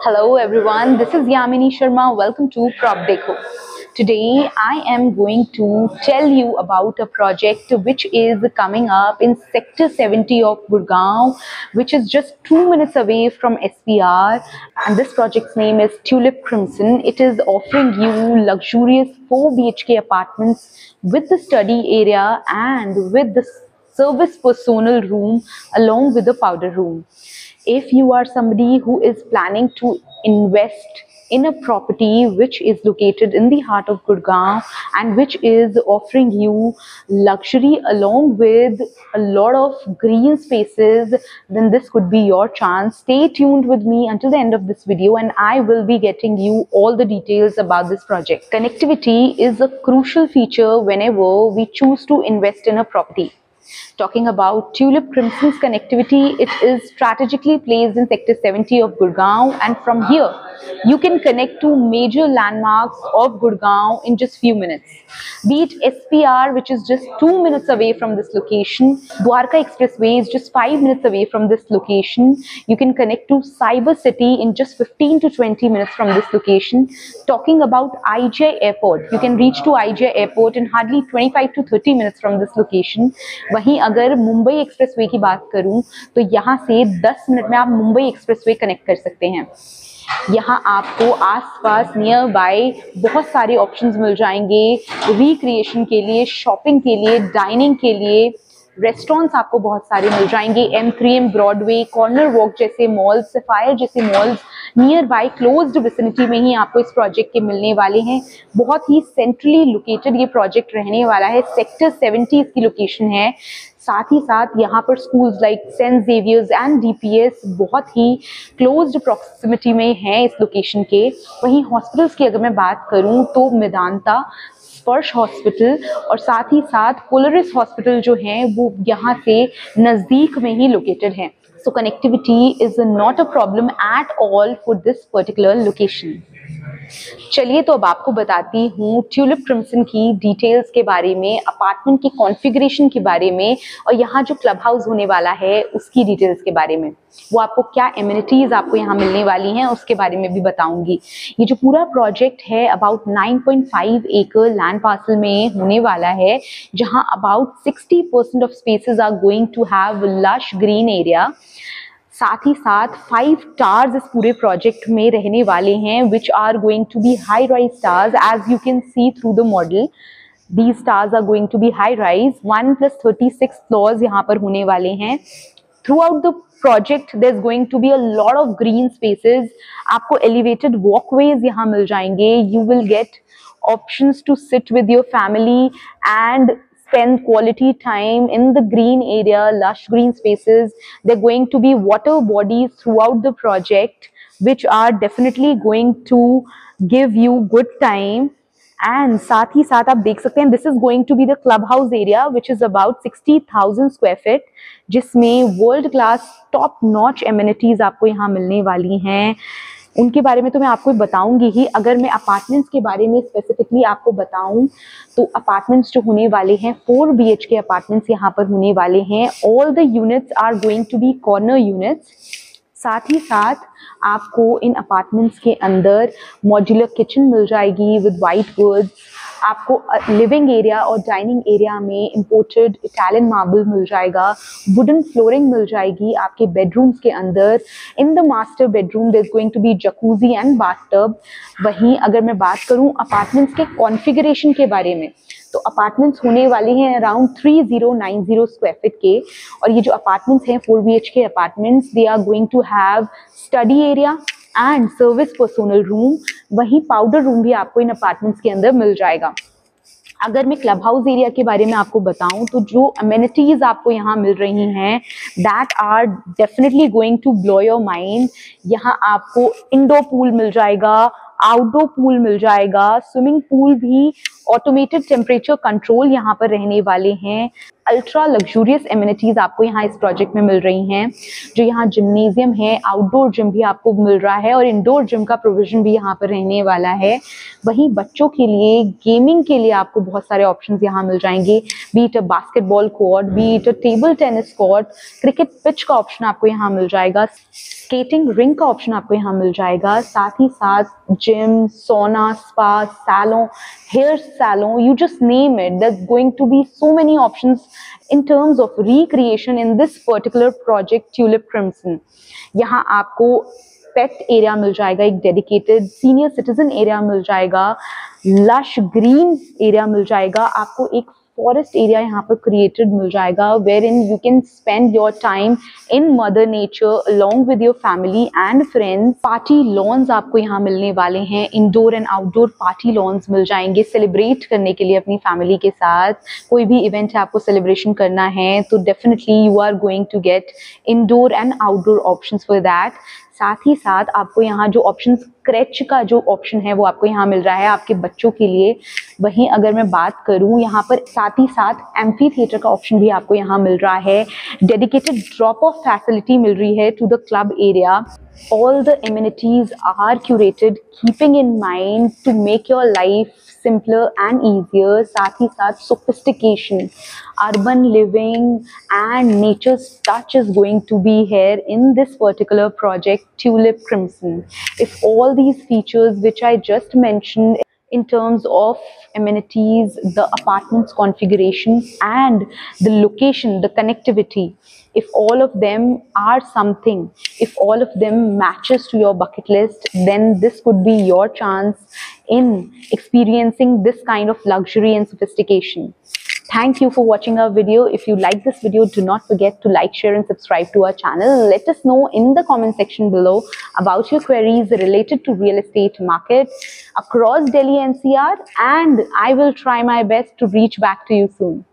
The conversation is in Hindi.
Hello everyone, this is Yamini Sharma. Welcome to Prop Deco. Today I am going to tell you about a project which is coming up in Sector 70 of Gurgaon, which is just 2 minutes away from SPR, and this project's name is Tulip Crimson. It is offering you luxurious 4 BHK apartments with the study area and with the service personal room along with the powder room. If you are somebody who is planning to invest in a property which is located in the heart of Gurgaon and which is offering you luxury along with a lot of green spaces, then this could be your chance. Stay tuned with me until the end of this video and I will be getting you all the details about this project. Connectivity is a crucial feature whenever we choose to invest in a property. Talking about Tulip Crimson's connectivity, it is strategically placed in Sector 70 of Gurgaon, and from here you can connect to major landmarks of Gurgaon in just few minutes. Be it SPR, which is just 2 minutes away from this location, Dwarka Expressway is just 5 minutes away from this location. You can connect to Cyber City in just 15 to 20 minutes from this location. Talking about IGI Airport, you can reach to IGI Airport in hardly 25 to 30 minutes from this location. वहीं अगर मुंबई एक्सप्रेसवे की बात करूं तो यहाँ से 10 मिनट में आप मुंबई एक्सप्रेसवे कनेक्ट कर सकते हैं। यहाँ आपको आसपास नियर बाय बहुत सारे ऑप्शंस मिल जाएंगे रिक्रिएशन के लिए, शॉपिंग के लिए, डाइनिंग के लिए। रेस्टोरेंट्स आपको बहुत सारे मिल जाएंगे। M3M ब्रॉडवे, कॉर्नर वॉक जैसे मॉल्स, सफायर जैसे malls near by closed vicinity में ही आपको इस प्रोजेक्ट के मिलने वाले हैं। बहुत ही सेंट्रली लोकेटेड ये प्रोजेक्ट रहने वाला है। सेक्टर 70 इसकी लोकेशन है। साथ ही साथ यहाँ पर schools like saint Xavier's and DPS बहुत ही क्लोज्ड प्रॉक्सिमिटी में हैं इस लोकेशन के। वहीं हॉस्पिटल्स की अगर मैं बात करूँ तो मेदांता, स्पर्श हॉस्पिटल और साथ ही साथ पोलरिस हॉस्पिटल जो हैं वो यहाँ से नज़दीक में ही लोकेटेड हैं। So connectivity is not a problem at all for this particular location. चलिए तो अब आपको बताती हूँ ट्यूलिप क्रिम्सन की डिटेल्स के बारे में, अपार्टमेंट की कॉन्फ़िगरेशन के बारे में और यहाँ जो क्लब हाउस होने वाला है उसकी डिटेल्स के बारे में। वो आपको क्या एमिनिटीज आपको यहाँ मिलने वाली हैं उसके बारे में भी बताऊंगी। ये जो पूरा प्रोजेक्ट है अबाउट 9.5 एकड़ लैंड पार्सल में होने वाला है, जहाँ about 60% of spaces are going to have lush green area. साथ ही साथ 5 टावर्स इस पूरे प्रोजेक्ट में रहने वाले हैं which are going to be high rise towers as you can see through the model. These towers are going to be high rise. 1+36 floors यहाँ पर होने वाले हैं। Throughout the project there's going to be a lot of green spaces. आपको elevated walkways यहाँ मिल जाएंगे. You will get options to sit with your family and spend quality time in the green area, lush green spaces. They're going to be water bodies throughout the project, which are definitely going to give you good time. And साथ ही साथ आप देख सकते हैं this is going to be the club house area which is about 60,000 square feet, जिसमें world class top notch amenities आपको यहाँ मिलने वाली हैं। उनके बारे में तो मैं आपको बताऊंगी ही। अगर मैं अपार्टमेंट्स के बारे में स्पेसिफिकली आपको बताऊं तो अपार्टमेंट्स जो होने वाले हैं 4 BHK अपार्टमेंट्स यहाँ पर होने वाले हैं। All the units are going to be corner units. साथ ही साथ आपको इन अपार्टमेंट्स के अंदर मॉड्यूलर किचन मिल जाएगी विद वाइट वुड्स। आपको लिविंग एरिया और डाइनिंग एरिया में इंपोर्टेड इटालियन मार्बल मिल जाएगा। वुडन फ्लोरिंग मिल जाएगी आपके बेडरूम्स के अंदर। In the master bedroom there is going to be jacuzzi and bathtub. वहीं अगर मैं बात करूं अपार्टमेंट्स के कॉन्फ़िगरेशन के बारे में तो अपार्टमेंट्स होने वाले हैं अराउंड 3090 स्क्वायर फीट के। और ये जो अपार्टमेंट्स हैं 4 BHK apartments, they are going to have study area and service personal room. वहीं पाउडर रूम भी आपको इन अपार्टमेंट्स के अंदर मिल जाएगा। अगर मैं क्लब हाउस एरिया के बारे में आपको बताऊं तो जो अमेनिटीज आपको यहाँ मिल रही हैं that are definitely going to blow your mind. यहाँ आपको इंडोर पूल मिल जाएगा, आउटडोर पूल मिल जाएगा, स्विमिंग पूल भी, ऑटोमेटेड टेम्परेचर कंट्रोल यहाँ पर रहने वाले हैं। अल्ट्रा लग्जूरियस एमिनिटीज आपको यहाँ इस प्रोजेक्ट में मिल रही हैं। जो यहाँ जिम्नेजियम है, आउटडोर जिम भी आपको मिल रहा है और इंडोर जिम का प्रोविजन भी यहाँ पर रहने वाला है। वहीं बच्चों के लिए गेमिंग के लिए आपको बहुत सारे ऑप्शंस यहाँ मिल जाएंगे, B it a basketball court, B it a table tennis court, cricket pitch का ऑप्शन आपको यहाँ मिल जाएगा, स्केटिंग रिंग का ऑप्शन आपको यहाँ मिल जाएगा, साथ ही साथ gym, sauna, spa, salon, hair salon, you just name it. There's going to be so many options in terms of recreation in this particular project Tulip Crimson. यहाँ आपको पेट एरिया मिल जाएगा, एक डेडिकेटेड सीनियर सिटीजन एरिया मिल जाएगा, लश ग्रीन एरिया मिल जाएगा, आपको एक फॉरेस्ट एरिया यहाँ पर क्रिएटेड मिल जाएगा where in you can spend your time in mother nature along with your family and friends. Party lawns आपको यहाँ मिलने वाले हैं, indoor and outdoor party lawns मिल जाएंगे सेलिब्रेट करने के लिए अपनी फैमिली के साथ। कोई भी इवेंट है आपको सेलिब्रेशन करना है तो definitely you are going to get indoor and outdoor options for that. साथ ही साथ आपको यहाँ जो ऑप्शन स्क्रैच का जो ऑप्शन है वो आपको यहाँ मिल रहा है आपके बच्चों के लिए। वहीं अगर मैं बात करूँ यहाँ पर साथ ही साथ एम्फी थिएटर का ऑप्शन भी आपको यहाँ मिल रहा है, डेडिकेटेड ड्रॉप ऑफ फैसिलिटी मिल रही है to the club area. All the amenities are curated keeping in mind to make your life simpler and easier। साथ ही साथ sophistication, urban living and nature's touch is going to be here in this particular project Tulip Crimson। If all these features which I just mentioned in terms of amenities, the apartment's configuration and the location, the connectivity, if all of them are something, if all of them matches to your bucket list, then this could be your chance in experiencing this kind of luxury and sophistication। Thank you for watching our video. If you like this video, do not forget to like, share and subscribe to our channel. Let us know in the comment section below about your queries related to real estate market across Delhi NCR, and I will try my best to reach back to you soon.